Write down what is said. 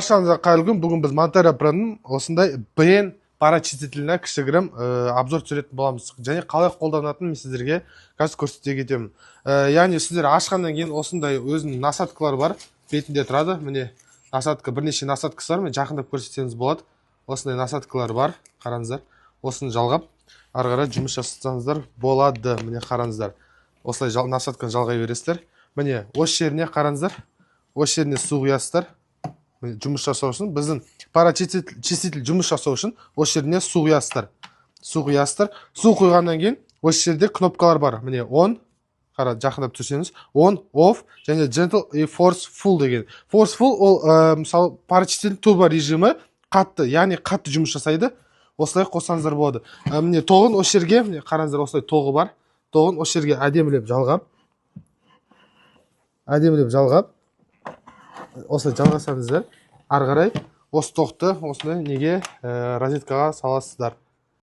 Баршаңызға қайырлы күн. Бүгін біз Monterey Pro'ның осындай BN парачислительна кішігірім обзор түсіретін боламыз. Және қалай қолданатынын мен сіздерге қазір көрсете кетемін. Яғни сіздер ашқаннан кейін осындай өзінің насадкалары бар. Бетінде тұрады. Міне насадка, бірнеше насадкасы бар. Мен жақындап көрсетсеңіз болады. Осындай насадкалары бар. Қараңыздар. Осыны жалғап, ары қарай жұмыс жасасаңыздар болады. Міне қараңыздар. Осылай насадканы жалғай бересіздер. Міне осы жеріне қараңыздар. Осы жеріне су құясыздар. Жұмыс жасау үшін біздің парачислитель жұмыс жасау үшін осы жеріне су құясыздар. Су құйғаннан кейін осы жерде кнопкалар бар. Міне on, қара жақындап тұрсаңыз, on, off және gentle и forceful деген. Forceful ол мысалы парачислитель турбо режимі қатты, яғни қатты жұмыс жасайды. Осылай қоссаңыздар болады. Міне тоғын осы жерге, міне қараңыздар, осылай тоғы бар. Тоғын осы жерге әдемілеп жалғап, осылай жалғасаңыздар, ары қарай осы тоқты осындай неге розеткаға саласыздар.